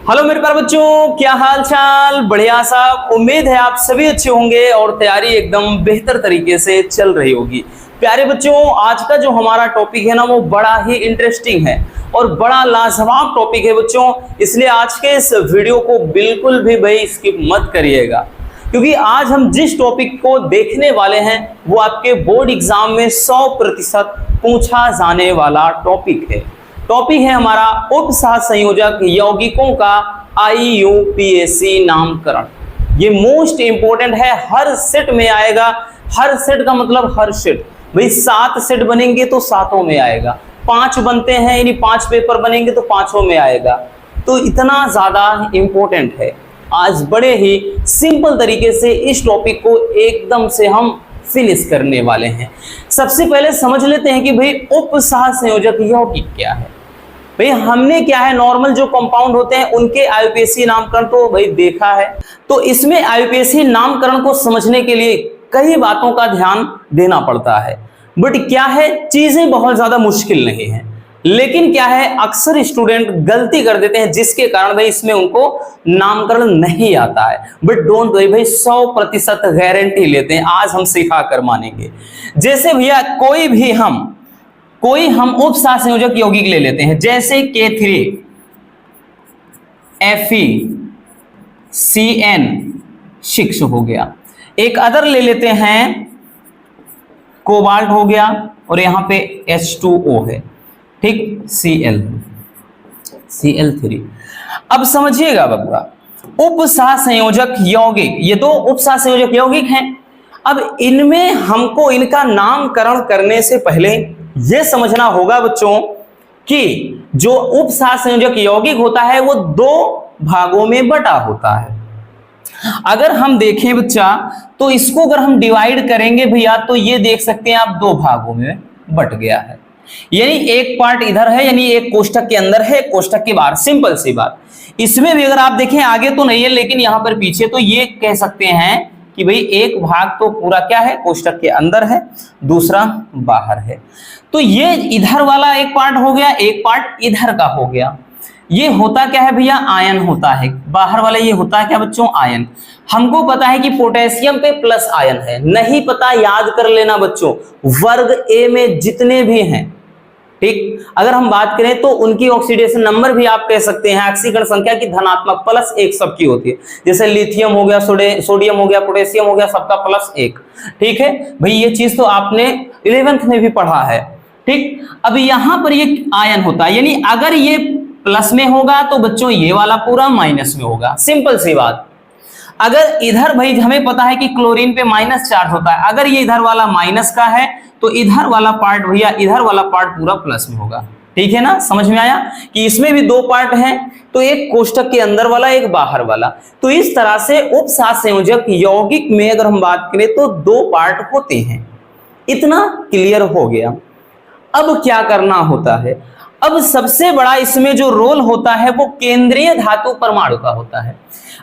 Hello मेरे प्यारे बच्चों, क्या हाल चाल। बढ़िया साहब, उम्मीद है आप सभी अच्छे होंगे और तैयारी एकदम बेहतर तरीके से चल रही होगी। प्यारे बच्चों, आज का जो हमारा टॉपिक है ना, वो बड़ा ही इंटरेस्टिंग है और बड़ा लाजवाब टॉपिक है बच्चों। इसलिए आज के इस वीडियो को बिल्कुल भी भाई स्किप मत करिएगा, क्योंकि आज हम जिस टॉपिक को देखने वाले हैं वो आपके बोर्ड एग्जाम में 100% पूछा जाने वाला टॉपिक है। टॉपिक है हमारा उप सहसंयोजक यौगिकों का IUPAC नामकरण। ये मोस्ट इंपोर्टेंट है, हर सेट में आएगा। हर सेट का मतलब हर सेट, भाई 7 सेट बनेंगे तो 7 में आएगा, 5 बनते हैं यानी 5 पेपर बनेंगे तो 5 में आएगा। तो इतना ज्यादा इंपॉर्टेंट है। आज बड़े ही सिंपल तरीके से इस टॉपिक को एकदम से हम फिनिश करने वाले हैं। सबसे पहले समझ लेते हैं कि भाई उप सहसंयोजक यौगिक क्या है। भाई हमने क्या है, नॉर्मल जो कंपाउंड होते हैं उनके IUPAC नामकरण तो भाई देखा है। तो इसमें IUPAC नामकरण को समझने के लिए कई बातों का ध्यान देना पड़ता है, बट क्या है, चीजें बहुत ज्यादा मुश्किल नहीं है। लेकिन क्या है, अक्सर स्टूडेंट गलती कर देते हैं जिसके कारण भाई इसमें उनको नामकरण नहीं आता है। बट डोंट वरी भाई, 100% गारंटी लेते हैं, आज हम सिखा कर मानेंगे। जैसे भैया कोई हम उप सहसंयोजक यौगिक ले लेते हैं, जैसे K3FeCN6 हो गया। एक अदर ले लेते हैं, कोबाल्ट हो गया, और यहां पे H2O है, ठीक, Cl3। अब समझिएगा बबुआ, उप सहसंयोजक यौगिक, ये दो उप सहसंयोजक यौगिक हैं। अब इनमें हमको इनका नामकरण करने से पहले यह समझना होगा बच्चों कि जो उप सहसंयोजक यौगिक होता है वो 2 भागों में बटा होता है। अगर हम देखें बच्चा, तो इसको अगर हम डिवाइड करेंगे भैया, तो ये देख सकते हैं आप 2 भागों में बट गया है। यानी एक पार्ट इधर है, यानी एक कोष्ठक के अंदर है, एक कोष्ठक के बाहर। सिंपल सी बात। इसमें भी अगर आप देखें, आगे तो नहीं है लेकिन यहां पर पीछे, तो ये कह सकते हैं कि भाई एक भाग तो पूरा क्या है, कोष्ठक के अंदर है, दूसरा बाहर है। तो ये इधर वाला एक पार्ट हो गया, एक पार्ट इधर का हो गया। ये होता क्या है भैया, आयन होता है। बाहर वाला ये होता है क्या बच्चों, आयन। हमको पता है कि पोटेशियम पे प्लस आयन है, नहीं पता याद कर लेना बच्चों, वर्ग A में जितने भी हैं, ठीक, अगर हम बात करें तो उनकी ऑक्सीडेशन नंबर भी आप कह सकते हैं ऑक्सीकरण संख्या की धनात्मक +1 सबकी होती है। जैसे लिथियम हो गया, सोडियम हो गया, पोटेशियम हो गया, सबका +1, ठीक है भाई। ये चीज तो आपने 11th में भी पढ़ा है, ठीक। अब यहां पर ये आयन होता है, यानी अगर ये प्लस में होगा तो बच्चों ये वाला पूरा माइनस में होगा। सिंपल सी बात। अगर इधर भाई हमें पता है कि क्लोरीन पे माइनस चार्ज होता है, अगर ये इधर वाला माइनस का है तो इधर वाला पार्ट भैया, इधर वाला पार्ट पूरा प्लस में होगा, ठीक है ना। समझ में आया कि इसमें भी 2 पार्ट हैं, तो एक कोष्ठक के अंदर वाला, एक बाहर वाला। तो इस तरह से उप सहसंयोजक यौगिक में अगर हम बात करें तो 2 पार्ट होते हैं। इतना क्लियर हो गया। अब क्या करना होता है, अब सबसे बड़ा इसमें जो रोल होता है वो केंद्रीय धातु परमाणु का होता है।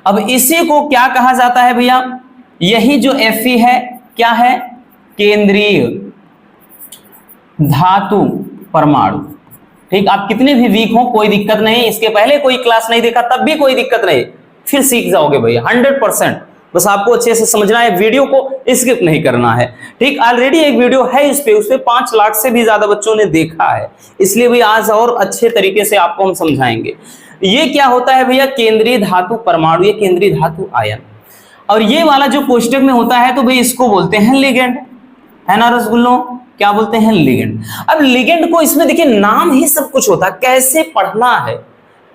अब इसी को क्या कहा जाता है भैया, यही जो Fe है, क्या है, केंद्रीय धातु परमाणु, ठीक। आप कितने भी वीक हो कोई दिक्कत नहीं, इसके पहले कोई क्लास नहीं देखा तब भी कोई दिक्कत नहीं, फिर सीख जाओगे भैया 100%। बस आपको अच्छे से समझना है, वीडियो को स्किप नहीं करना है, ठीक। ऑलरेडी एक वीडियो है इस पे, उस पे 5 लाख से भी ज्यादा बच्चों ने देखा है, इसलिए भी आज और अच्छे तरीके से आपको हम समझाएंगे। ये क्या होता है भैया, केंद्रीय धातु परमाणु, ये केंद्रीय धातु आयन। और ये वाला जो कोष्ठक में होता है तो भाई इसको बोलते हैं लिगेंड, है ना रसगुल्लो, क्या बोलते हैं, लिगेंड। अब लिगेंड को इसमें देखिए नाम ही सब कुछ होता है, कैसे पढ़ना है,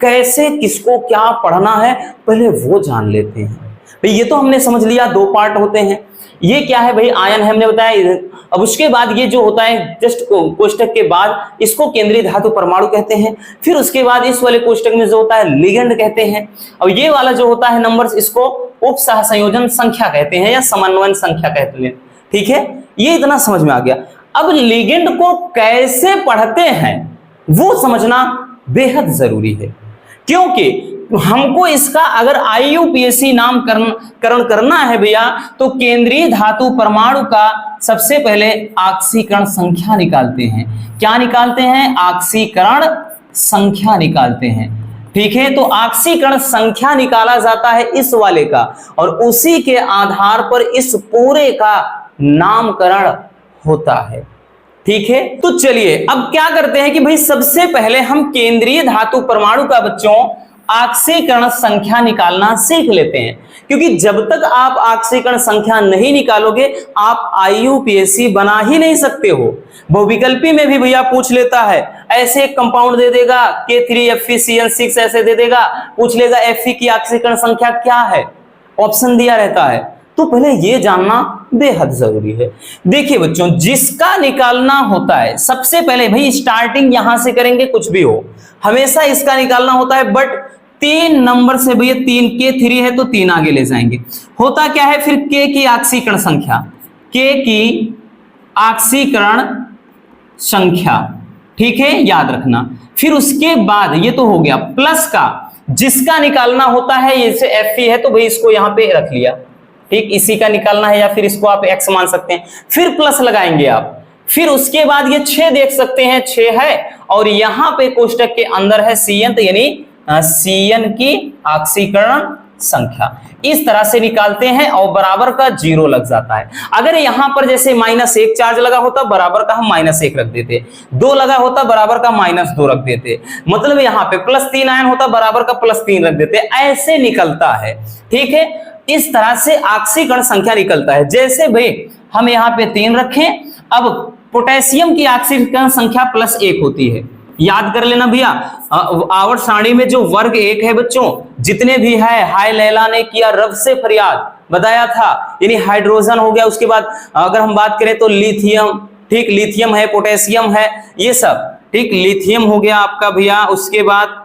कैसे किसको क्या पढ़ना है, पहले वो जान लेते हैं भाई। ये तो हमने समझ लिया 2 पार्ट होते हैं। ये क्या है भाई, आयन है, हमने बताया। अब उसके बाद ये जो होता है जस्ट कोष्ठक के बाद, इसको केंद्रीय धातु परमाणु कहते हैं। फिर उसके बाद इस वाले कोष्ठक में जो होता है लिगेंड कहते हैं। और ये वाला जो होता है नंबर्स, इसको उप सहसंयोजन संख्या कहते हैं या समन्वयन संख्या कहते हैं, ठीक है। ये इतना समझ में आ गया। अब लिगेंड को कैसे पढ़ते हैं वो समझना बेहद जरूरी है, क्योंकि हमको इसका अगर IUPAC नामकरण करना है भैया, तो केंद्रीय धातु परमाणु का सबसे पहले ऑक्सीकरण संख्या निकालते हैं। क्या निकालते हैं, ऑक्सीकरण संख्या निकालते हैं। ठीक है, तो ऑक्सीकरण संख्या निकाला जाता है इस वाले का, और उसी के आधार पर इस पूरे का नामकरण होता है। ठीक है, तो चलिए अब क्या करते हैं कि भाई सबसे पहले हम केंद्रीय धातु परमाणु का बच्चों ऑक्सीकरण संख्या निकालना सीख लेते हैं, क्योंकि जब तक आप ऑक्सीकरण संख्या नहीं निकालोगे आप आईयूपीएसी बना ही नहीं सकते हो। बहुविकल्पी में भी भैया पूछ लेता है, ऐसे एक कंपाउंड दे देगा K3FeCN6 ऐसे दे देगा, पूछ लेगा Fe की ऑक्सीकरण संख्या क्या है, ऑप्शन दिया रहता है। तो पहले ये जानना बेहद जरूरी है। देखिए बच्चों, जिसका निकालना होता है सबसे पहले भाई स्टार्टिंग यहां से करेंगे, कुछ भी हो हमेशा इसका निकालना होता है, बट 3 नंबर से भैया 3 K3 है तो 3 आगे ले जाएंगे। होता क्या है फिर K की ऑक्सीकरण संख्या, K की ऑक्सीकरण संख्या, ठीक है याद रखना। फिर उसके बाद ये तो हो गया प्लस का, जिसका निकालना होता है जैसे Fe है तो भाई इसको यहां पे रख लिया, ठीक, इसी का निकालना है, या फिर इसको आप x मान सकते हैं, फिर प्लस लगाएंगे आप। फिर उसके बाद ये 6 देख सकते हैं, 6 है, और यहां पे कोष्टक के अंदर है Cn, तो यानी Cn की ऑक्सीकरण संख्या। इस तरह से निकालते हैं और बराबर का 0 लग जाता है। अगर यहां पर जैसे -1 चार्ज लगा होता बराबर का हम -1 रख देते, 2 लगा होता बराबर का -2 रख देते, मतलब यहां पे +3 आयन होता बराबर का +3 रख देते, ऐसे निकलता है। ठीक है, इस तरह से ऑक्सीकरण संख्या निकलता है। जैसे भाई हम यहाँ पे 3 रखें, अब पोटेशियम की ऑक्सीकरण संख्या +1 होती है, याद कर लेना भैया। आवर्त सारणी में जो वर्ग 1 है बच्चों, जितने भी है, हाय लैला ने किया रब से फरियाद बताया था, यानी हाइड्रोजन हो गया, उसके बाद अगर हम बात करें तो लिथियम, ठीक, लिथियम है, पोटेशियम है, ये सब, ठीक, लिथियम हो गया आपका भैया, उसके बाद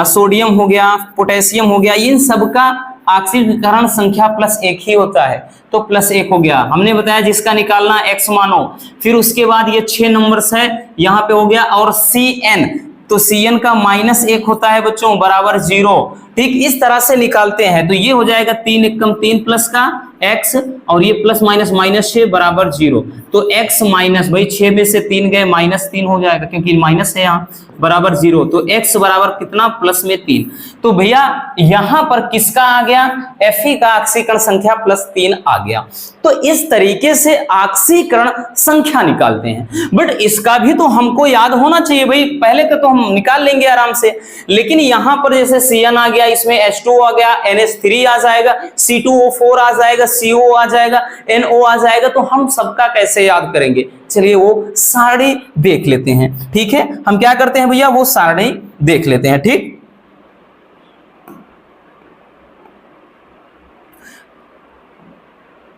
सोडियम हो गया, पोटेशियम हो गया, इन सबका ऑक्सीकरण संख्या +1 ही होता है, तो +1 हो गया। हमने बताया जिसका निकालना x मानो, फिर उसके बाद ये 6 नंबर्स है यहाँ पे हो गया, और Cn, तो Cn का -1 होता है बच्चों बराबर 0। ठीक, इस तरह से निकालते हैं, तो ये हो जाएगा 3 एकम 3 प्लस का x, और ये प्लस माइनस -6 बराबर 0, तो x माइनस, भाई 6 में से 3 गए -3 हो जाएगा, क्योंकि माइनस है यहाँ, बराबर 0, तो x बराबर कितना, प्लस में 3। तो भैया यहां पर किसका आ गया, Fe का ऑक्सीकरण संख्या +3 आ गया। तो इस तरीके से ऑक्सीकरण संख्या निकालते हैं, बट इसका भी तो हमको याद होना चाहिए भाई, पहले का तो हम निकाल लेंगे आराम से, लेकिन यहां पर जैसे Cn आ गया, इसमें H2 आ गया, NH3 आ जाएगा, C2O4 आ जाएगा, CO आ जाएगा, NO आ जाएगा, तो हम सबका कैसे याद करेंगे। चलिए वो सारणी देख लेते हैं। ठीक है, हम क्या करते हैं भैया, वो सारणी देख लेते हैं। ठीक,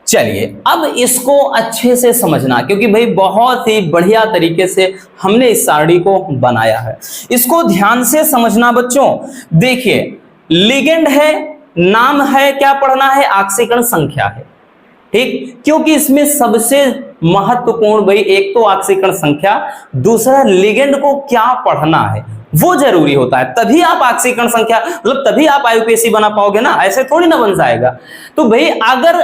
चलिए अब इसको अच्छे से समझना, क्योंकि भाई बहुत ही बढ़िया तरीके से हमने इस सारणी को बनाया है, इसको ध्यान से समझना बच्चों। देखिए लिगेंड है, नाम है, क्या पढ़ना है, ऑक्सीकरण संख्या है, ठीक, क्योंकि इसमें सबसे महत्वपूर्ण भाई एक तो ऑक्सीकरण संख्या, दूसरा लिगेंड को क्या पढ़ना है वो जरूरी होता है, तभी आप ऑक्सीकरण संख्या, मतलब तभी आप आईयूपीएसी बना पाओगे ना, ऐसे थोड़ी ना बन जाएगा। तो भाई अगर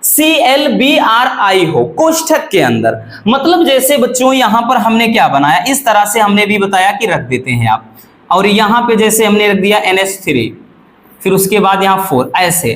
ClBrI हो कोष्ठक के अंदर, मतलब जैसे बच्चों यहां पर हमने क्या बनाया, इस तरह से हमने भी बताया कि रख देते हैं आप, और यहां पे जैसे हमने रख दिया NH3, फिर उसके बाद यहां 4, ऐसे।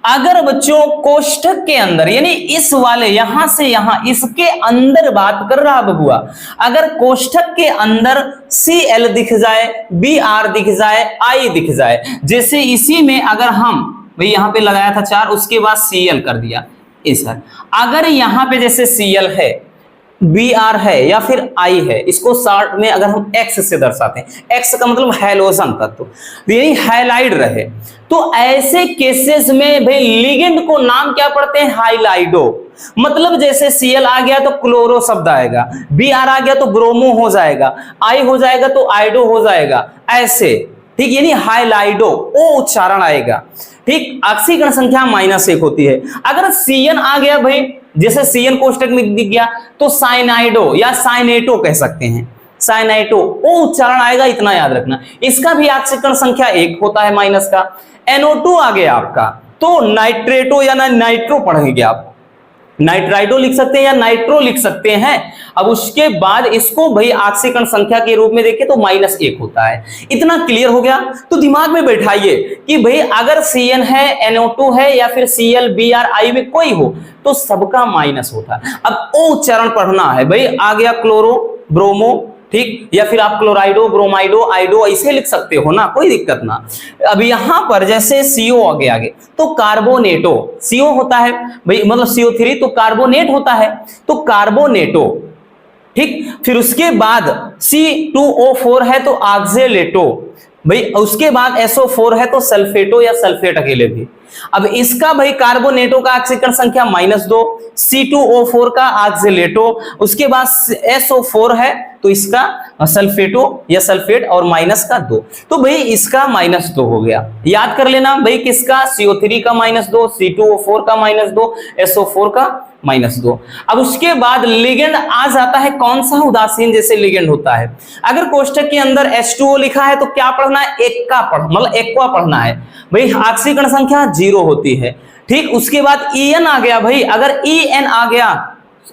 अगर बच्चों कोष्ठक के अंदर, यानी इस वाले यहां से यहां, इसके अंदर बात कर रहा बबुआ, अगर कोष्ठक के अंदर Cl दिख जाए, Br दिख जाए, I दिख जाए, जैसे इसी में अगर हम भाई यहां पे लगाया था 4, उसके बाद Cl कर दिया ऐसा, अगर यहां पे जैसे Cl है, Br है या फिर I है, इसको शॉर्ट में अगर हम X से दर्शाते हैं, X का मतलब हैलोजन तत्व, यानी हैलाइड रहे, तो ऐसे केसेस में भाई लिगेंड को नाम क्या पढ़ते हैं, हाइलाइडो। मतलब जैसे Cl आ गया तो क्लोरो शब्द आएगा, Br आ गया तो ब्रोमो हो जाएगा, I हो जाएगा तो आइडो हो जाएगा, ऐसे, ठीक, यानी हाइलाइडो, ओ उच्चारण आएगा। ठीक, ऑक्सीकरण संख्या -1 होती है। अगर Cn आ गया भाई, जैसे Cn कोष्ठक में दिख गया, तो साइनाइडो या साइनेटो कह सकते हैं, साइनाइटो, ओ उच्चारण आएगा, इतना याद रखना। इसका भी ऑक्सीकरण संख्या 1 होता है माइनस का। NO2 आ गया आपका, तो नाइट्रेटो या नाइट्रो पढ़ेंगे आप, नाइट्राइडो लिख सकते हैं या नाइट्रो लिख सकते हैं। अब उसके बाद इसको भाई ऑक्सीकरण संख्या के रूप में देखें तो -1 होता है। इतना क्लियर हो गया। तो दिमाग में बैठाइए कि भाई अगर CN है, NO2 है या फिर Cl Br में कोई हो तो सबका माइनस होता है। अब O चरण पढ़ना है भाई, आ गया क्लोरो ब्रोमो, ठीक, या फिर आप क्लोराइडो ब्रोमाइडो आइडो ऐसे लिख सकते हो ना, कोई दिक्कत ना। अब यहां पर जैसे CO आगे तो कार्बोनेटो, CO होता है भाई, मतलब CO3 तो कार्बोनेट होता है, तो कार्बोनेटो, ठीक। फिर उसके बाद C2O4 है तो ऑक्जेलेटो भाई, उसके बाद SO4 है तो सल्फेटो या सल्फेट अकेले भी। अब इसका भाई कार्बोनेटो का ऑक्सीकरण संख्या -2, C2O4 का ऑक्जेलेटो, उसके बाद SO4 है तो इसका सल्फेटो या सल्फेट और -2, तो भाई इसका -2 हो गया। याद कर लेना भाई, किसका, CO3 का -2, C2O4 का -2, SO4 का -2। अब उसके बाद लिगेंड आ जाता है, कौन सा, उदासीन जैसे लिगेंड होता है। अगर कोष्ठक के अंदर H2O लिखा है तो क्या पढ़ना है, मतलब एक्वा पढ़ना है भाई, ऑक्सीकरण संख्या 0 होती है, ठीक। उसके बाद EN आ गया भाई, अगर EN आ गया,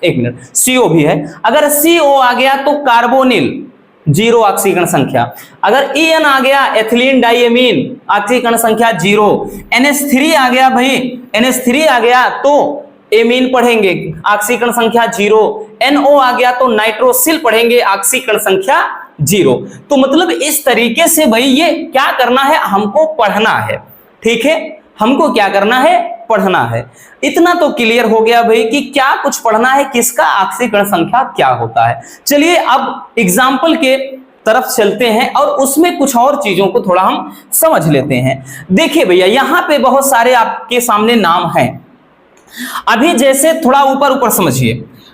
एक मिनट, CO भी है, अगर CO आ गया तो कार्बोनिल 0 ऑक्सीकरण संख्या, अगर EN आ गया एथिलीन डाइएमीन ऑक्सीकरण संख्या 0, NH3 आ गया भाई, NH3 आ गया तो एमीन पढ़ेंगे ऑक्सीकरण संख्या 0, NO आ गया तो नाइट्रोसिल पढ़ेंगे ऑक्सीकरण संख्या 0। तो मतलब इस तरीके से भाई ये क्या करना है, हमको पढ़ना है, ठीक है, हमको क्या करना है, पढ़ना है। इतना तो क्लियर हो गया भाई कि क्या कुछ पढ़ना है, किसका ऑक्सीकरण संख्या क्या होता है। चलिए अब एग्जाम्पल के तरफ चलते हैं और उसमें कुछ और चीजों को थोड़ा हम समझ लेते हैं। देखिए भैया, यहां पे बहुत सारे आपके सामने नाम हैं। अभी जैसे थोड़ा ऊपर समझिए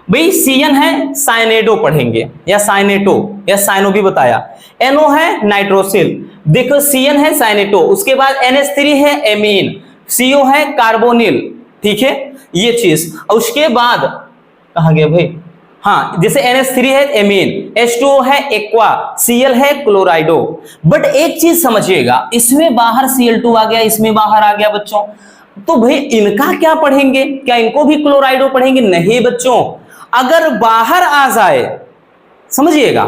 भाई, CN है साइनेडो पढ़ेंगे या साइनेटो या साइनो भी बताया, NO है नाइट्रोसिल, देखो CN है साइनेटो, उसके बाद NH3 है एमीन, CO है कार्बोनिल, ठीक है ये चीज। और उसके बाद कहा गया भाई, हाँ जैसे NH3 है एमीन, H2O है एक्वा, Cl है क्लोराइडो। बट एक चीज समझिएगा, इसमें बाहर Cl2 आ गया, इसमें बाहर आ गया बच्चों, तो भाई इनका क्या पढ़ेंगे, क्या इनको भी क्लोराइडो पढ़ेंगे, नहीं बच्चों। अगर बाहर आ जाए, समझिएगा,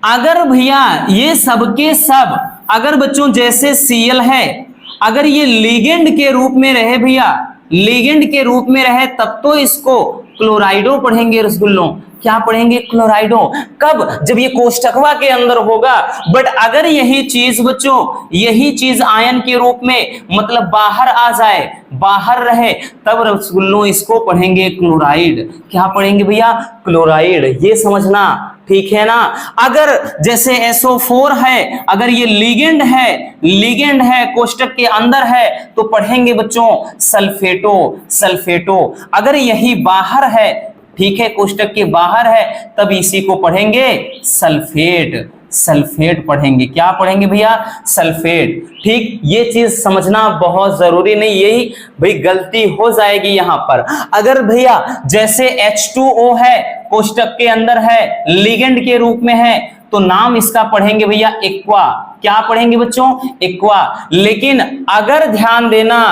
अगर भैया ये सबके सब, अगर बच्चों जैसे Cl है, अगर ये लिगेंड के रूप में रहे भैया, लिगेंड के रूप में रहे तब तो इसको क्लोराइडो पढ़ेंगे रसगुल्लों, क्या पढ़ेंगे, क्लोराइडो। कब, जब ये कोष्ठकवा के अंदर होगा। बट अगर यही चीज बच्चों, यही चीज आयन के रूप में मतलब बाहर आ जाए, बाहर रहे, तब रसगुल्लों इसको पढ़ेंगे क्लोराइड। क्या पढ़ेंगे भैया, क्लोराइड, ये समझना, ठीक है ना। अगर जैसे SO4 है, अगर ये लिगेंड है कोष्ठक के अंदर है तो पढ़ेंगे बच्चों सल्फेटो, सल्फेटो। अगर यही बाहर है, ठीक है, कोष्ठक के बाहर है, तब इसी को पढ़ेंगे सल्फेट, सल्फेट पढ़ेंगे। क्या पढ़ेंगे भैया, सल्फेट, ठीक। ये चीज समझना बहुत जरूरी नहीं, यही भाई गलती हो जाएगी यहां पर। अगर भैया जैसे H2O है, कोष्ठक के अंदर है, लिगेंड के रूप में है, तो नाम इसका पढ़ेंगे भैया एक्वा। क्या पढ़ेंगे बच्चों, एक्वा। लेकिन अगर ध्यान देना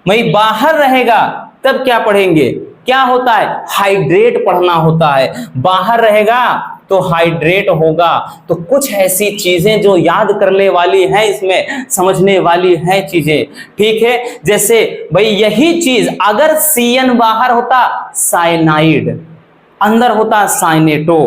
भाई बाहर रहेगा तब क्या पढ़ेंगे, क्या होता है, हाइड्रेट पढ़ना होता है। बाहर रहेगा तो हाइड्रेट होगा। तो कुछ ऐसी चीजें जो याद करने वाली हैं, इसमें समझने वाली हैं चीजें, ठीक है। जैसे भाई यही चीज अगर CN बाहर होता साइनाइड, अंदर होता साइनेटो,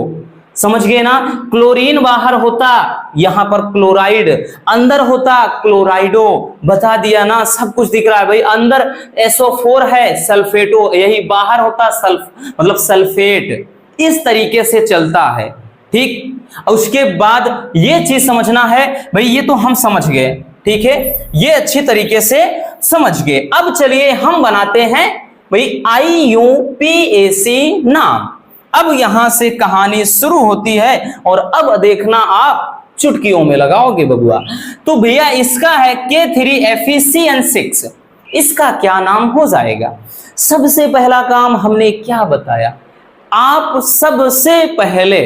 समझ गए ना। क्लोरीन बाहर होता, यहां पर क्लोराइड, अंदर होता क्लोराइडो, बता दिया ना, सब कुछ दिख रहा है भाई। अंदर SO4 है सल्फेटो, यही बाहर होता मतलब सल्फेट। इस तरीके से चलता है, ठीक। उसके बाद ये चीज समझना है भाई, ये तो हम समझ गए, ठीक है, ये अच्छी तरीके से समझ गए। अब चलिए हम बनाते हैं भाई IUPAC नाम। अब यहां से कहानी शुरू होती है और अब देखना आप चुटकियों में लगाओगे बबुआ। तो भैया इसका है K3FeCN6, इसका क्या नाम हो जाएगा। सबसे पहला काम हमने क्या बताया, आप सबसे पहले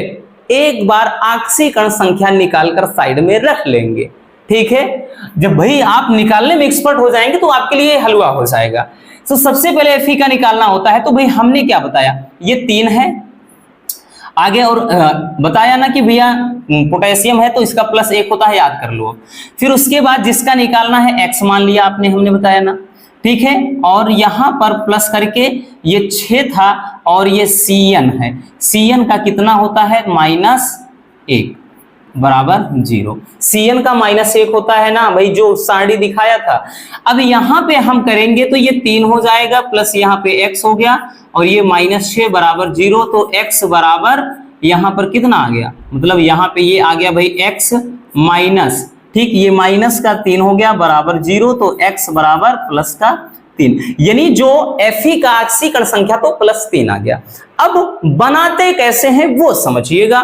एक बार ऑक्सीकरण संख्या निकालकर साइड में रख लेंगे, ठीक है, जब भाई आप निकालने में एक्सपर्ट हो जाएंगे तो आपके लिए हलवा हो जाएगा। तो सबसे पहले Fe का निकालना होता है। तो भाई हमने क्या बताया, ये 3 है आगे, और बताया ना कि भैया पोटेशियम है तो इसका +1 होता है, याद कर लो। फिर उसके बाद जिसका निकालना है X मान लिया आपने, हमने बताया ना, ठीक है। और यहां पर प्लस करके ये 6 था और ये Cn है, Cn का कितना होता है -1 बराबर 0। Cn का -1 होता है ना भाई, जो सारणी दिखाया था। अब यहां पे हम करेंगे तो ये 3 हो जाएगा, प्लस यहाँ पे x हो गया और ये -6 बराबर 0। तो x बराबर यहां पर कितना आ गया, मतलब यहां पे ये आ गया भाई x माइनस, ठीक, ये माइनस का 3 हो गया बराबर 0। तो x बराबर प्लस का 3, यानी जो Fe का ऑक्सीकरण संख्या तो +3 आ गया। अब बनाते कैसे हैं वो समझिएगा।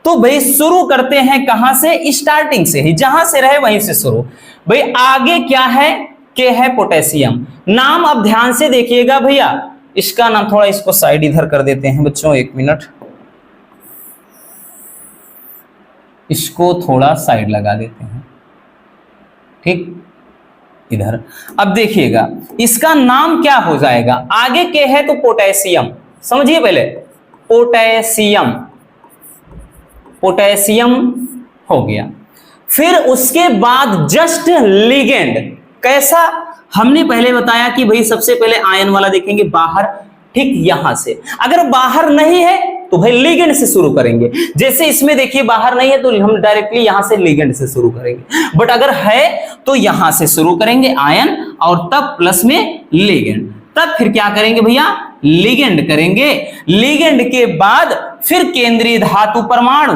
तो भाई शुरू करते हैं कहां से, स्टार्टिंग से ही, जहां से रहे वहीं से शुरू। भाई आगे क्या है, के है पोटेशियम। नाम अब ध्यान से देखिएगा भैया, इसका नाम थोड़ा, इसको साइड इधर कर देते हैं बच्चों, 1 मिनट, इसको थोड़ा साइड लगा देते हैं, ठीक, इधर। अब देखिएगा इसका नाम क्या हो जाएगा, आगे के है तो पोटेशियम, समझिए पहले, पोटेशियम, पोटेशियम हो गया। फिर उसके बाद जस्ट लिगेंड, कैसा, हमने पहले बताया कि भाई सबसे पहले आयन वाला देखेंगे बाहर, ठीक, यहां से। अगर बाहर नहीं है तो भाई लिगेंड से शुरू करेंगे। जैसे इसमें देखिए बाहर नहीं है तो हम डायरेक्टली यहां से लिगेंड से शुरू करेंगे, बट अगर है तो यहां से शुरू करेंगे आयन और तब प्लस में लिगेंड, तब फिर क्या करेंगे भैया, लिगेंड करेंगे। लिगेंड के बाद फिर केंद्रीय धातु परमाणु,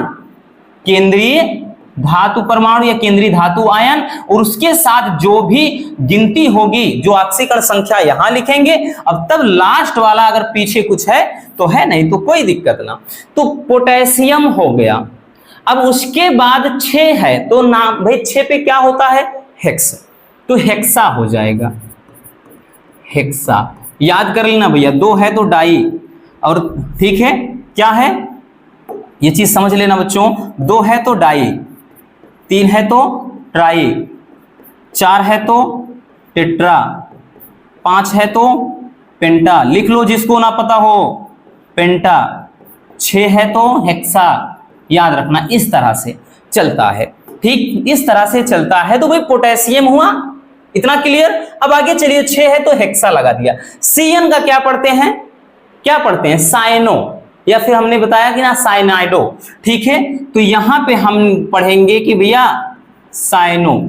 केंद्रीय धातु परमाणु या केंद्रीय धातु आयन, और उसके साथ जो भी गिनती होगी, जो ऑक्सीकरण संख्या यहां लिखेंगे। अब तब लास्ट वाला अगर पीछे कुछ है तो है, नहीं तो कोई दिक्कत ना। तो पोटेशियम हो गया। अब उसके बाद 6 है तो नाम भाई 6 पे क्या होता है, हेक्स, तो हेक्सा हो जाएगा, हेक्सा, याद कर लेना भैया। 2 है तो डाई, और ठीक है, क्या है ये चीज समझ लेना बच्चों, 2 है तो डाई, 3 है तो ट्राई, 4 है तो टेट्रा, 5 है तो पेंटा, लिख लो जिसको ना पता हो, पेंटा, 6 है तो हेक्सा, याद रखना। इस तरह से चलता है, ठीक, इस तरह से चलता है। तो भाई पोटेशियम हुआ, इतना क्लियर। अब आगे चलिए, 6 है तो हेक्सा लगा दिया। Cn का क्या पढ़ते हैं, क्या पढ़ते हैं, साइनो, या फिर हमने बताया कि ना साइनाइडो, ठीक है। तो यहां पे हम पढ़ेंगे कि भैया साइनो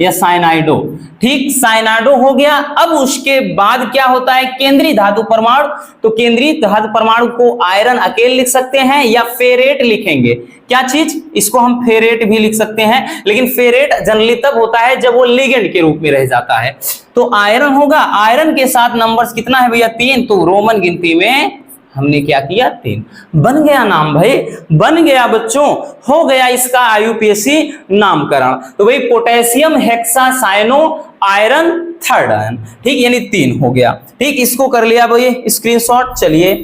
या साइनाइडो, ठीक, साइनाइडो हो गया। अब उसके बाद क्या होता है, केंद्रीय धातु परमाणु, तो केंद्रीय धातु परमाणु को आयरन अकेले लिख सकते हैं या फेरेट लिखेंगे, क्या चीज, इसको हम फेरेट भी लिख सकते हैं, लेकिन फेरेट जनरली तब होता है जब वो लिगेंड के रूप में रह जाता है। तो आयरन होगा, आयरन के साथ नंबर्स कितना है भैया, 3, तो रोमन गिनती में हमने क्या किया, 3, बन गया नाम भाई, बन गया बच्चों, हो गया इसका IUPAC नामकरण। तो भाई potassium hexa cyano iron third ion, ठीक, यानी 3 हो गया, ठीक, इसको कर लिया भाई स्क्रीनशॉट। चलिए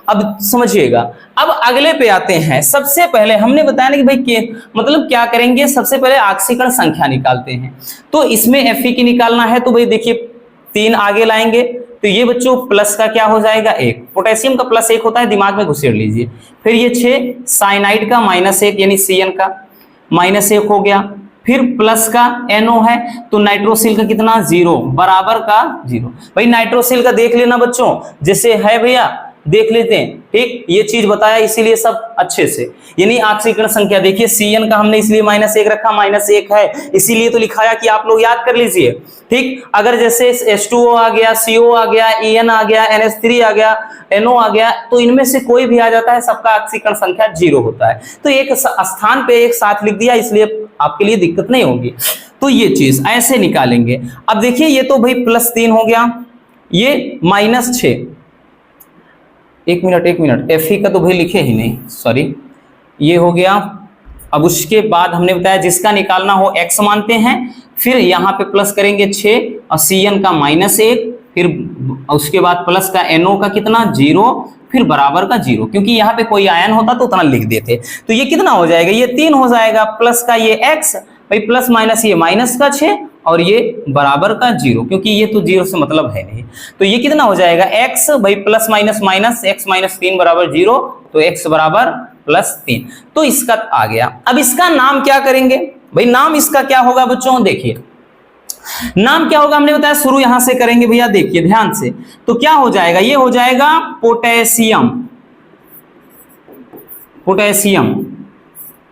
अब समझिएगा, अब अगले पे आते हैं। सबसे पहले हमने बताया ना कि भाई के मतलब क्या करेंगे, सबसे पहले ऑक्सीकरण संख्या निकालते हैं। तो इसमें Fe की निकालना है, तो भाई देखिए 3 आगे लाएंगे, तो ये बच्चों प्लस का क्या हो जाएगा, 1, पोटेशियम का +1 होता है, दिमाग में घुसेड़ लीजिए। फिर ये 6 साइनाइड का -1 यानी Cn का -1 हो गया। फिर प्लस का NO है तो नाइट्रोसिल का कितना, 0 बराबर का 0। भाई नाइट्रोसिल का देख लेना बच्चों, जैसे है भैया देख लेते हैं, ठीक, ये चीज बताया इसीलिए सब अच्छे से, यानी ऑक्सीकरण संख्या देखिए Cn का हमने इसलिए -1 रखा, -1 है इसीलिए तो लिखाया कि आप लोग याद कर लीजिए, ठीक। अगर जैसे H2O आ गया, CO आ गया, En आ गया, NH3 आ गया, NO आ गया, तो इनमें से कोई भी आ जाता है, सबका ऑक्सीकरण संख्या 0 होता है। तो एक स्थान पे एक साथ लिख दिया, इसलिए आपके लिए दिक्कत नहीं होगी। तो ये चीज ऐसे निकालेंगे। अब देखिए ये तो भाई +3 हो गया, ये -6, एक मिनट, Fe का तो भाई लिखे ही नहीं, सॉरी, ये हो गया। अब उसके बाद हमने बताया जिसका निकालना हो x मानते हैं, फिर यहाँ पे प्लस करेंगे 6 और Cn का -1, फिर उसके बाद प्लस का NO का कितना, 0, फिर बराबर का 0, क्योंकि यहाँ पे कोई आयन होता तो उतना लिख देते। तो ये कितना हो जाएगा, ये 3 हो जाएगा, प्लस का ये x भाई प्लस माइनस, ये माइनस का 6 और ये बराबर का 0, क्योंकि ये तो 0 से मतलब है नहीं। तो ये कितना हो जाएगा x, भाई plus minus minus, x minus 3 बराबर 0, तो x बराबर प्लस 3। तो इसका आ गया। अब इसका नाम क्या करेंगे भाई, नाम इसका क्या होगा बच्चों, देखिए नाम क्या होगा, हमने बताया शुरू यहां से करेंगे भैया, देखिए ध्यान से। तो क्या हो जाएगा, ये हो जाएगा पोटेशियम, पोटेशियम,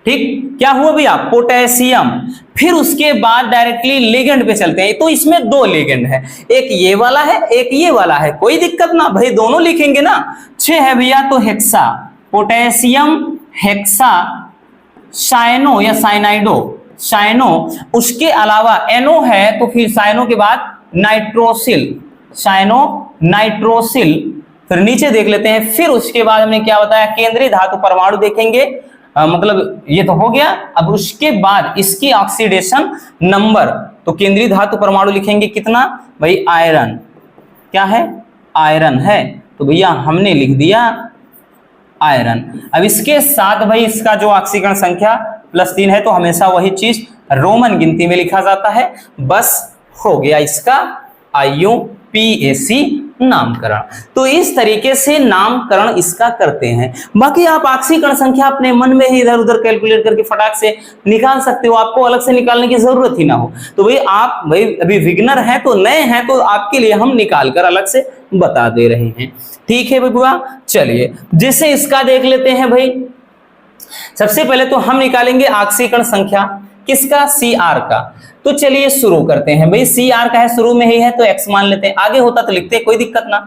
ठीक, क्या हुआ भैया, पोटेशियम। फिर उसके बाद डायरेक्टली लिगेंड पे चलते हैं। तो इसमें दो लिगेंड है, एक ये वाला है एक ये वाला है, कोई दिक्कत ना भाई, दोनों लिखेंगे ना। 6 है भैया, तो हेक्सा, पोटेशियम हेक्सा साइनो या साइनाइडो, साइनो। उसके अलावा एनो है तो फिर साइनो के बाद नाइट्रोसिल, साइनो नाइट्रोसिल। फिर नीचे देख लेते हैं, फिर उसके बाद हमने क्या बताया, केंद्रीय धातु परमाणु देखेंगे, मतलब ये तो हो गया। अब उसके बाद इसकी ऑक्सीडेशन नंबर, तो केंद्रीय धातु परमाणु लिखेंगे कितना भाई, आयरन, क्या है, आयरन है, तो भैया हमने लिख दिया आयरन। अब इसके साथ भाई इसका जो ऑक्सीकरण संख्या +3 है, तो हमेशा वही चीज रोमन गिनती में लिखा जाता है। बस हो गया इसका IUPAC नामकरण। तो इस तरीके से नामकरण इसका करते हैं। बाकी आप ऑक्सीकरण संख्या अपने मन में ही इधर उधर कैलकुलेट करके फटाक से निकाल सकते हो, आपको अलग से निकालने की जरूरत ही ना हो। तो भाई आप भाई अभी बिगिनर हैं तो नए हैं, तो आपके लिए हम निकाल कर अलग से बता दे रहे हैं, ठीक है बबुआ। चलिए जैसे इसका देख लेते हैं भाई, सबसे पहले तो हम निकालेंगे ऑक्सीकरण संख्या किसका, CR का। तो चलिए शुरू करते हैं भाई, CR का है, शुरू में ही है तो x मान लेते हैं, आगे होता तो लिखते हैं, कोई दिक्कत ना।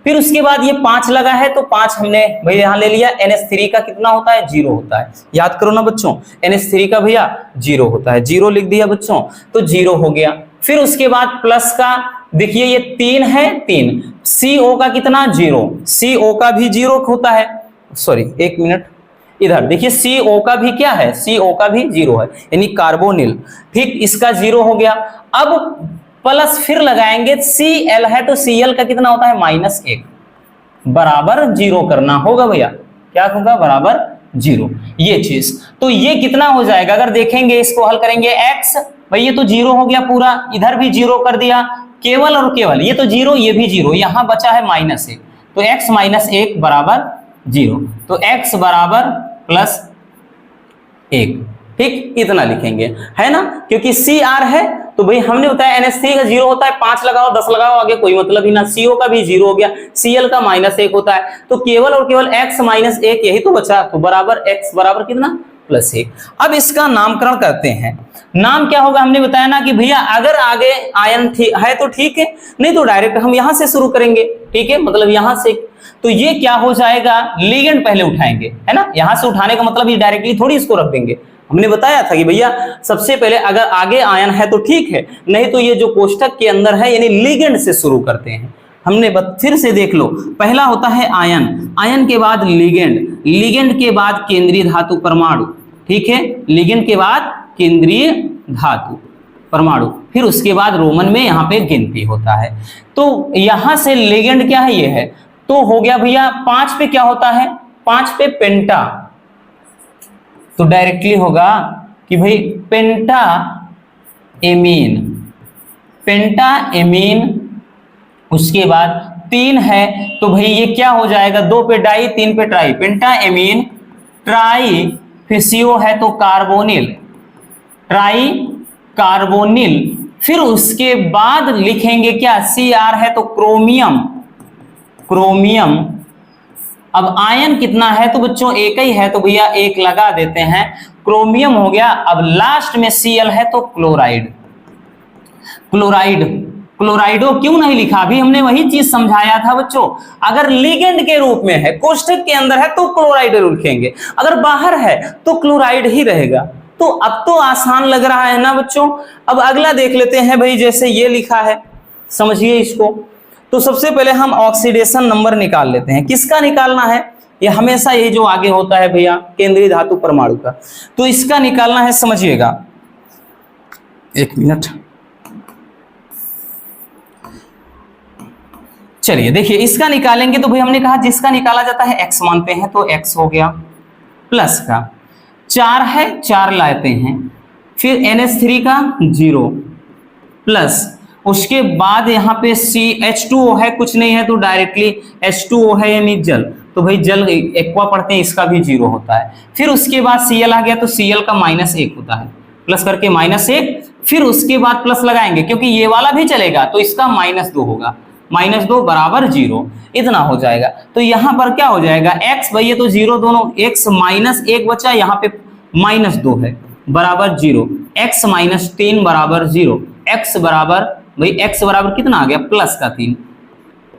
फिर उसके बाद ये 5 लगा है, तो 5 हमने भाई यहां ले लिया। NH3 का कितना होता है, 0 होता है, याद करो ना बच्चों, NH3 का भैया 0 होता है, 0 लिख दिया बच्चों, तो 0 हो गया। फिर उसके बाद प्लस का, देखिए ये 3 है, 3, CO का कितना, 0, CO का भी 0 होता है, सॉरी 1 मिनट, इधर देखिए CO का भी क्या है, CO का भी 0 है, यानी कार्बोनिल, ठीक, इसका 0 हो गया। अब प्लस फिर लगाएंगे, Cl है तो Cl का कितना होता है, -1, बराबर 0 करना होगा भैया, क्या होगा, बराबर 0, ये चीज। तो ये कितना हो जाएगा, अगर देखेंगे इसको हल करेंगे, x भाई ये तो 0 हो गया पूरा, इधर भी 0 कर दिया, केवल और केवल ये तो 0, ये भी 0, यहां बचा है -1, तो x -1 बराबर 0, तो x बराबर +1, ठीक, इतना लिखेंगे, है ना, क्योंकि CR है तो भाई हमने बताया NH3 का 0 होता है, 5 लगाओ 10 लगाओ आगे कोई मतलब ही ना, CO का भी 0 हो गया, Cl का -1 होता है, तो केवल और केवल x -1 यही तो बचा, तो बराबर x बराबर कितना, +1। अब इसका नामकरण करते हैं, नाम क्या होगा, हमने बताया ना कि भैया अगर आगे आयन है तो ठीक है, नहीं तो डायरेक्ट हम यहां से शुरू करेंगे, ठीक है, मतलब यहां से। तो ये क्या हो जाएगा, लिगेंड पहले उठाएंगे, है ना, यहां से उठाने का मतलब ये डायरेक्टली थोड़ी इसको रख देंगे। हमने बताया था कि भैया सबसे पहले अगर आगे आयन है तो ठीक है, नहीं तो ये जो कोष्ठक के अंदर है यानी लिगेंड से शुरू करते हैं। हमने फिर से देख लो, पहला होता है आयन, आयन के बाद लिगेंड, लिगेंड के बाद केंद्रीय धातु परमाणु, ठीक है, लिगेंड के बाद केंद्रीय धातु परमाणु, फिर उसके बाद रोमन में यहाँ पे गिनती होता है। तो यहां से लिगेंड क्या है, ये है, तो हो गया भैया 5 पे क्या होता है, 5 पे पेंटा, तो डायरेक्टली होगा कि भाई पेंटा एमीन, पेंटा एमीन। उसके बाद 3 है तो भाई ये क्या हो जाएगा, 2 पे डाई 3 पे ट्राई, पेंटा एमीन ट्राई, फिर CO है तो कार्बोनिल, ट्राई कार्बोनिल। फिर उसके बाद लिखेंगे क्या, CR है तो क्रोमियम, क्रोमियम। अब आयन कितना है तो बच्चों एक ही है, तो भैया 1 लगा देते हैं, क्रोमियम हो गया। अब लास्ट में Cl है तो क्लोराइड, क्लोराइड, क्लोराइडो क्यों नहीं लिखा, अभी हमने वही चीज समझाया था बच्चों, अगर लिगेंड के रूप में है, कोष्ठक के अंदर है तो क्लोराइड लिखेंगे, अगर बाहर है तो क्लोराइड ही रहेगा। तो अब तो आसान लग रहा है ना बच्चों। अब अगला देख लेते हैं भाई, जैसे ये लिखा है, समझिए इसको। तो सबसे पहले हम ऑक्सीडेशन नंबर निकाल लेते हैं, किसका निकालना है, ये हमेशा ये जो आगे होता है भैया केंद्रीय धातु परमाणु का, तो इसका निकालना है, समझिएगा, 1 मिनट। चलिए देखिए इसका निकालेंगे, तो भाई हमने कहा जिसका निकाला जाता है x मानते हैं, तो x हो गया, प्लस का 4 है 4 लाते हैं, फिर NH3 का 0 प्लस उसके बाद यहाँ पे H2O है, कुछ नहीं है तो डायरेक्टली H2O है यानी जल, तो भाई जल एक्वा पढ़ते हैं, इसका भी 0 होता है। फिर उसके बाद Cl आ गया तो Cl का -1 होता है, प्लस करके -1, फिर उसके बाद प्लस लगाएंगे क्योंकि ये वाला भी चलेगा तो इसका -2 होगा, -2 बराबर 0, इतना हो जाएगा। तो यहाँ पर क्या हो जाएगा x, भाई ये तो 0 दोनों, x -1 बचा, यहाँ पे -2 है बराबर 0, x -3 बराबर 0, x बराबर, भाई x बराबर कितना आ गया +3,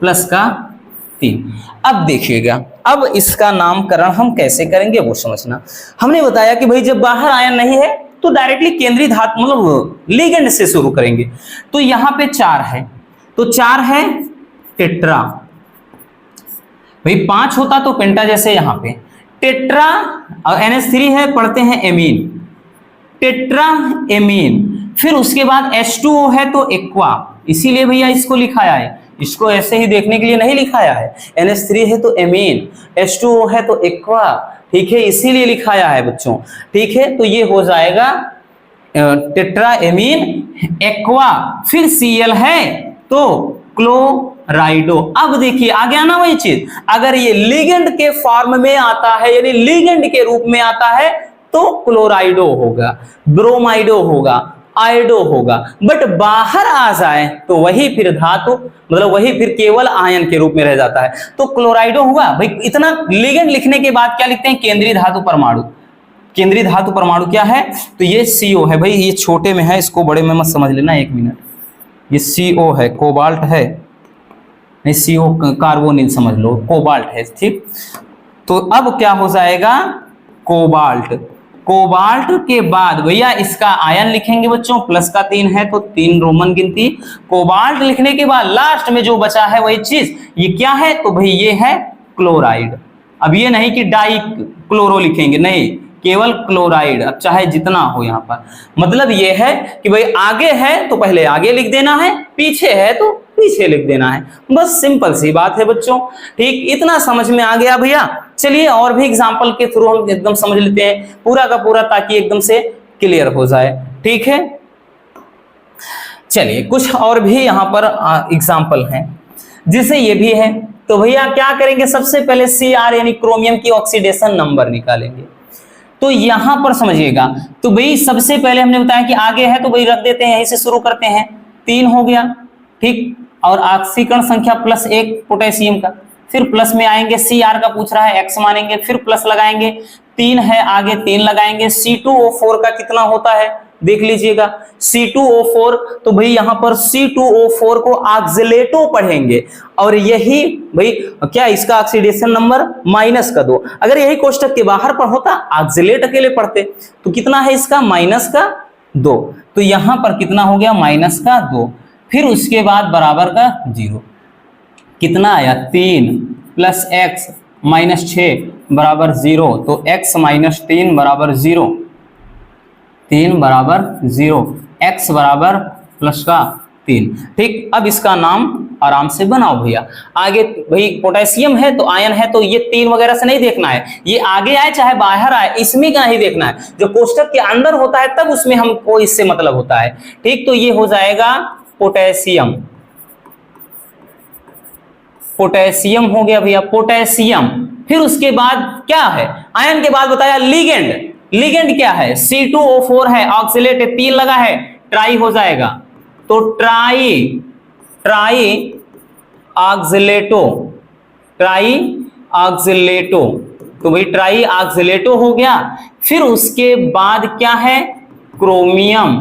+3। अब देखिएगा, अब इसका नामकरण हम कैसे करेंगे वो समझना। हमने बताया कि भाई जब बाहर आयन नहीं है तो डायरेक्टली केंद्रीय धातु मतलब लिगेंड से शुरू करेंगे। तो यहाँ पे 4 है, तो 4 है टेट्रा, भाई 5 होता तो पेंटा, जैसे यहाँ पे टेट्रा और NH3 है, पढ़ते हैं एमीन, टेट्रा एमीन। फिर उसके बाद H2O है तो एक्वा, इसीलिए भैया इसको लिखाया है, इसको ऐसे ही देखने के लिए नहीं लिखाया है। NH3 है तो एमीन, H2O है तो एक्वा, ठीक है, इसीलिए लिखाया है बच्चों, ठीक है। तो ये हो जाएगा टेट्रा एमीन एक्वा, फिर Cl है तो क्लोराइडो। अब देखिए आ गया ना वही चीज, अगर ये लिगेंड के फॉर्म में आता है यानी लिगेंड के रूप में आता है तो क्लोराइडो होगा, ब्रोमाइडो होगा, आयोडो होगा, बट बाहर आ जाए तो वही फिर धातु मतलब वही फिर केवल आयन के रूप में रह जाता है तो क्लोराइडो होगा। भाई इतना लिगेंड लिखने के बाद क्या लिखते हैं, केंद्रीय धातु परमाणु। केंद्रीय धातु परमाणु क्या है, तो ये CO है, भाई ये छोटे में है, इसको बड़े में मत समझ लेना, 1 मिनट, ये CO है, कोबाल्ट है, नहीं CO कार्बोनिल समझ लो, कोबाल्ट है, ठीक। तो अब क्या हो जाएगा कोबाल्ट, कोबाल्ट के बाद भैया इसका आयन लिखेंगे बच्चों, +3 है तो 3 रोमन गिनती। कोबाल्ट लिखने के बाद लास्ट में जो बचा है वही चीज, ये क्या है, तो भाई ये है क्लोराइड। अब ये नहीं कि डाई क्लोरो लिखेंगे, नहीं, केवल क्लोराइड, अब चाहे जितना हो यहाँ पर, मतलब ये है कि भाई आगे है तो पहले आगे लिख देना है, पीछे है तो पीछे लिख देना है, बस सिंपल सी बात है बच्चों, ठीक। इतना समझ में आ गया भैया। चलिए और भी एग्जांपल के थ्रू हम एकदम समझ लेते हैं पूरा का पूरा, ताकि एकदम से क्लियर हो जाए, ठीक है। चलिए कुछ और भी यहाँ पर एग्जांपल हैं, जिसे ये भी है। तो भैया क्या करेंगे, सबसे पहले Cr यानी क्रोमियम की ऑक्सीडेशन नंबर निकालेंगे। तो यहां पर समझिएगा, तो भाई सबसे पहले हमने बताया कि आगे है तो भाई रख देते हैं, यहीं से शुरू करते हैं, 3 हो गया, ठीक। और ऑक्सीकरण संख्या +1 पोटेशियम का, फिर प्लस में आएंगे, Cr का पूछ रहा है, X मानेंगे, फिर प्लस लगाएंगे, 3 है आगे 3 लगाएंगे। C2O4 का कितना होता है देख लीजिएगा, C2O4, तो भाई यहाँ पर C2O4 को ऑक्सीलेटो पढ़ेंगे, और यही भाई क्या इसका ऑक्सीडेशन नंबर -2। अगर यही कोष्टक के बाहर पर होता ऑक्सीलेट अकेले पढ़ते, तो कितना है इसका -2, तो यहाँ पर कितना हो गया -2, फिर उसके बाद बराबर का 0, कितना आया 3 + x -6 बराबर 0, तो x -3 बराबर 0, 3 बराबर 0, x बराबर +3, ठीक। अब इसका नाम आराम से बनाओ भैया। आगे भाई पोटेशियम है तो आयन है, तो ये 3 वगैरह से नहीं देखना है, ये आगे आए चाहे बाहर आए इसमें का ही देखना है, जो कोष्टक के अंदर होता है तब उसमें हमको इससे मतलब होता है, ठीक। तो ये हो जाएगा पोटेशियम, पोटेशियम हो गया भैया, पोटेशियम। फिर उसके बाद क्या है, आयन के बाद बताया लिगेंड, लिगेंड क्या है, C2O4 है, ऑक्सीलेट 3 लगा है, ट्राई हो जाएगा, तो ट्राई ऑक्सीलेटो, ट्राई ऑक्सीलेटो, तो भाई ट्राई ऑक्सीलेटो हो गया। फिर उसके बाद क्या है, क्रोमियम,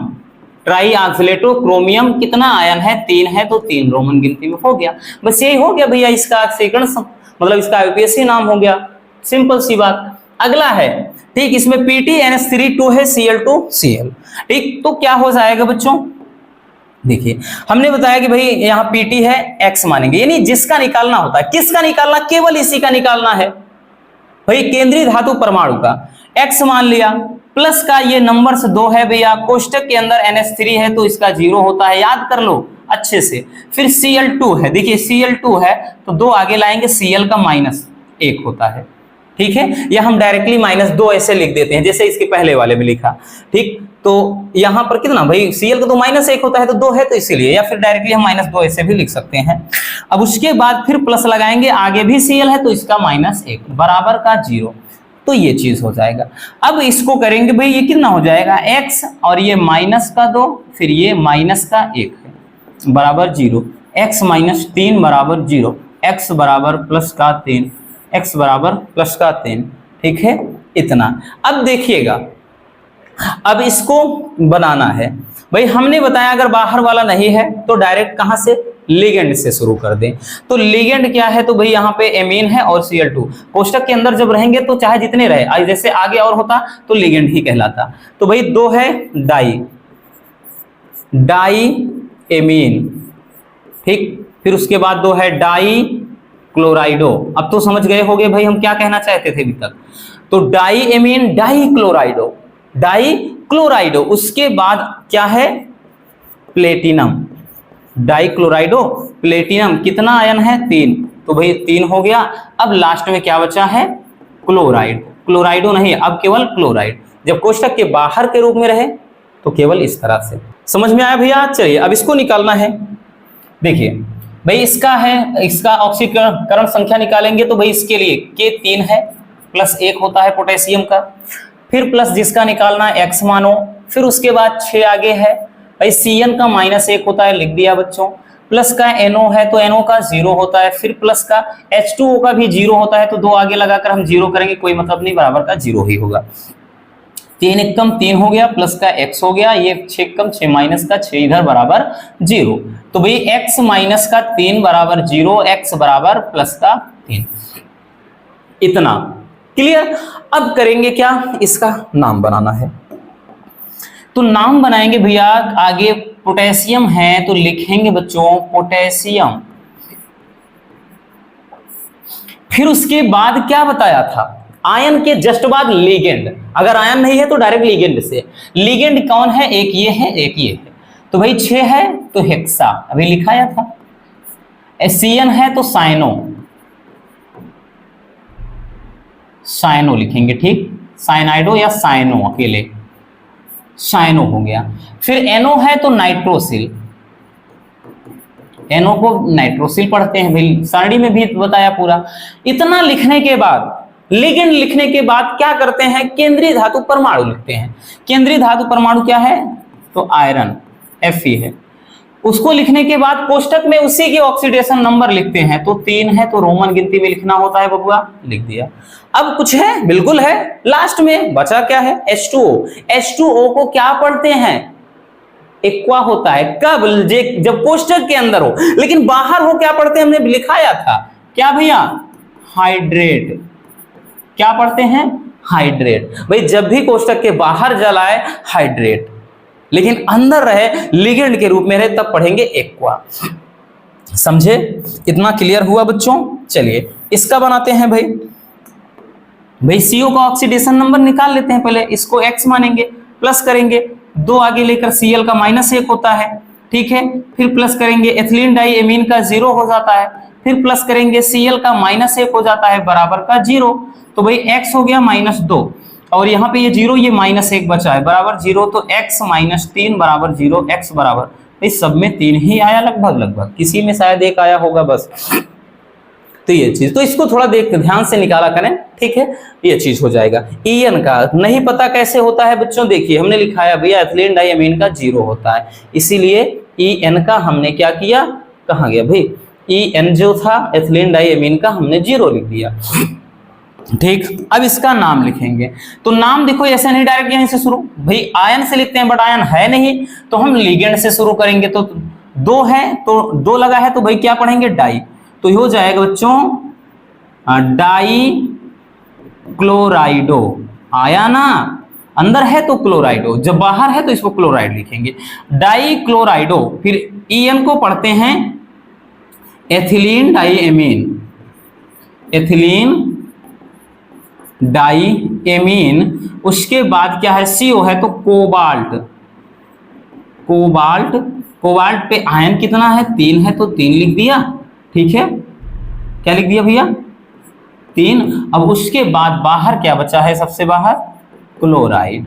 ट्राई ऑक्सीलेटो क्रोमियम, कितना आयन है 3 है तो 3 रोमन गिनती में हो गया। बस यही हो गया भैया इसका ऑक्सीकरण मतलब इसका आईयूपीएसी नाम हो गया, सिंपल सी बात। अगला है, ठीक, इसमें PTNH3 है, Cl2Cl, ठीक। तो क्या हो जाएगा बच्चों, देखिए हमने बताया कि भाई यहाँ PT है, X मानेंगे, यानी जिसका निकालना होता है, किसका निकालना, केवल इसी का निकालना है भाई, केंद्रीय धातु परमाणु का। X मान लिया, प्लस का ये नंबर से 2 है भैया, कोष्टक के अंदर NH3 है तो इसका 0 होता है, याद कर लो अच्छे से। फिर Cl2 है, देखिए Cl2 है तो 2 आगे लाएंगे, Cl का -1 होता है, ठीक है, या हम डायरेक्टली -2 ऐसे लिख देते हैं जैसे इसके पहले वाले में लिखा। ठीक, तो यहां पर कितना भाई Cl का तो -1 होता है तो 2 है तो इसीलिए, या फिर डायरेक्टली हम -2 ऐसे भी लिख सकते हैं। अब उसके बाद फिर प्लस लगाएंगे, आगे भी Cl है तो इसका -1 बराबर का 0, तो ये चीज हो जाएगा। अब इसको करेंगे भाई, ये कितना हो जाएगा x और ये -2 फिर ये -1 है बराबर 0, x -3 बराबर 0, x बराबर +3, x बराबर +3। ठीक है, इतना। अब देखिएगा, अब इसको बनाना है भाई, हमने बताया अगर बाहर वाला नहीं है तो डायरेक्ट कहां से, लिगेंड से शुरू कर दें। तो लिगेंड क्या है, तो भाई यहाँ पे एमीन है और Cl2 कोष्टक के अंदर जब रहेंगे तो चाहे जितने रहे, जैसे आगे और होता तो लिगेंड ही कहलाता। तो भाई 2 है डाई एमीन, ठीक, फिर उसके बाद 2 है डाई क्लोराइडो। अब तो समझ गए होंगे भाई हम क्या कहना चाहते थे अभी तक। तो डाई एमीन डाई क्लोराइडो, उसके बाद क्या है, प्लेटिनम, डाई क्लोराइडो प्लेटिनम, कितना आयन है 3, तो भाई 3 हो गया। अब लास्ट में क्या बचा है, क्लोराइड, क्लोराइडो नहीं अब केवल क्लोराइड। जब कोष्टक के बाहर के रूप में रहे तो केवल इस तरह से। समझ में आया भैया? चलिए अब इसको निकालना है। देखिए भाई इसका है, इसका ऑक्सीकरण संख्या निकालेंगे तो भाई इसके लिए K3 है, +1 होता है पोटेशियम का, फिर प्लस जिसका निकालना है X मानो, फिर उसके बाद 6 आगे है भाई Cn का -1 होता है, लिख दिया बच्चों, प्लस का NO है तो NO का 0 होता है, फिर प्लस का H2O का भी 0 होता है, तो 2 आगे लगाकर हम 0 करेंगे, कोई मतलब नहीं, बराबर का 0 ही होगा। 3 एकम 3 हो गया, प्लस का x हो गया, ये 6 एकम 6 माइनस का 6 इधर बराबर 0। तो भाई x माइनस का 3 बराबर 0, x बराबर प्लस का 3, इतना क्लियर। अब करेंगे क्या, इसका नाम बनाना है। तो नाम बनाएंगे भैया, आगे पोटेशियम है तो लिखेंगे बच्चों पोटेशियम, फिर उसके बाद क्या बताया था, आयन के जस्ट बाद लिगेंड, अगर आयन नहीं है तो डायरेक्ट लिगेंड से। लिगेंड कौन है, एक ये है एक ये है, तो भाई 6 है तो हेक्सा अभी लिखाया था, Cn है तो साइनो लिखेंगे, ठीक, साइनाइडो या साइनो, अकेले साइनो हो गया। फिर NO है तो नाइट्रोसिल, NO को नाइट्रोसिल पढ़ते हैं भाई, सारणी में भी बताया पूरा। इतना लिखने के बाद, लिगेंड लिखने के बाद क्या करते हैं, केंद्रीय धातु परमाणु लिखते हैं। केंद्रीय धातु परमाणु क्या है, तो आयरन Fe है। उसको लिखने के बाद कोष्टक में उसी के ऑक्सीडेशन नंबर लिखते हैं, तो 3 है तो रोमन गिनती में लिखना होता है बबुआ, लिख दिया। अब कुछ है, बिल्कुल है, लास्ट में बचा क्या है, H2O को क्या पढ़ते हैं, एक्वा होता है, कब, जब कोष्टक के अंदर हो, लेकिन बाहर हो क्या पढ़ते हैं, हमने लिखाया था क्या भैया, हाइड्रेट, क्या पढ़ते हैं, हाइड्रेट। भाई जब भी कोष्टक के बाहर जल आए हाइड्रेट, लेकिन अंदर रहे लिगेंड के रूप में रहे तब पढ़ेंगे एक्वा। समझे, इतना क्लियर हुआ बच्चों। चलिए इसका बनाते हैं भाई CO का ऑक्सीडेशन नंबर निकाल लेते हैं पहले, इसको X मानेंगे, प्लस करेंगे 2 आगे लेकर Cl का -1 होता है, ठीक है, फिर प्लस करेंगे एथिलीन डाई एमीन का 0 हो जाता है, फिर प्लस करेंगे Cl का -1 हो जाता है बराबर का 0, तो भाई x हो गया -2 और यहाँ पे ये 0 ये -1 बचा है बराबर 0, तो x -3 बराबर 0, x बराबर, भाई सब में 3 ही आया लगभग, किसी में शायद 1 आया होगा बस। तो ये चीज, तो इसको थोड़ा देख ध्यान से निकाला करें, ठीक है, ये चीज हो जाएगा। En का नहीं पता कैसे होता है बच्चों, देखिए हमने लिखाया भैया एथिलीन डाई एमीन का 0 होता है, इसीलिए En का हमने क्या किया, कहाँ गया भाई, En जो था एथिलीन डाई एमीन का हमने 0 लिख दिया, ठीक। अब इसका नाम लिखेंगे, तो नाम देखो ऐसे नहीं डायरेक्ट यहीं से शुरू, भाई आयन से लिखते हैं बट आयन है नहीं तो हम लिगेंड से शुरू करेंगे। तो 2 है तो 2 लगा है तो भाई क्या पढ़ेंगे, डाई, तो ये हो जाएगा बच्चों डाई क्लोराइडो, आया ना, अंदर है तो क्लोराइडो, जब बाहर है तो इसको क्लोराइड लिखेंगे, डाई क्लोराइडो। फिर En को पढ़ते हैं ethylene diamine, ethylene diamine, उसके बाद क्या है, CO है तो कोबाल्ट, कोबाल्ट पे आयन कितना है, 3 है तो 3 लिख दिया, ठीक है, क्या लिख दिया भैया, 3। अब उसके बाद बाहर क्या बचा है, सबसे बाहर क्लोराइड,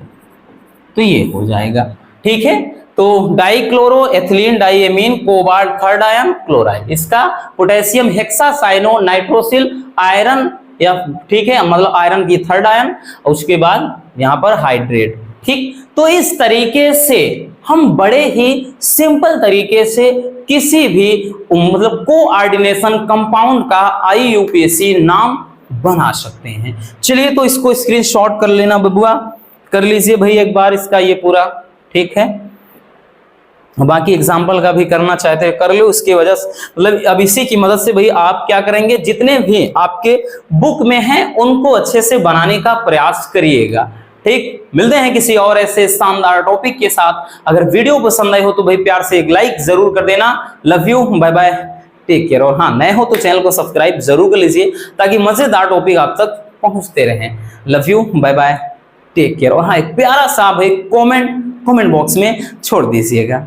तो ये हो जाएगा। ठीक है, तो dichloro ethylene diamine cobalt third ion chloride, इसका पोटेशियम हेक्सासाइनो नाइट्रोसिल आयरन, या ठीक है मतलब आयरन की थर्ड आयन, उसके बाद यहां पर हाइड्रेट। ठीक, तो इस तरीके से हम बड़े ही सिंपल तरीके से किसी भी मतलब कोऑर्डिनेशन कंपाउंड का IUPAC नाम बना सकते हैं। चलिए तो इसको स्क्रीनशॉट कर लेना बबुआ, कर लीजिए भाई एक बार इसका ये पूरा। ठीक है, बाकी एग्जाम्पल का भी करना चाहते हैं कर लो, उसकी वजह से मतलब अब इसी की मदद से भाई आप क्या करेंगे, जितने भी आपके बुक में हैं उनको अच्छे से बनाने का प्रयास करिएगा। ठीक, मिलते हैं किसी और ऐसे शानदार टॉपिक के साथ। अगर वीडियो पसंद आई हो तो भाई प्यार से एक लाइक जरूर कर देना। Love you, bye bye, take care. और हाँ, नए हो तो चैनल को सब्सक्राइब जरूर कर लीजिए ताकि मजेदार टॉपिक आप तक पहुंचते रहें। Love you, bye bye, take care. और हाँ, एक प्यारा सा भाई कमेंट बॉक्स में छोड़ दीजिएगा।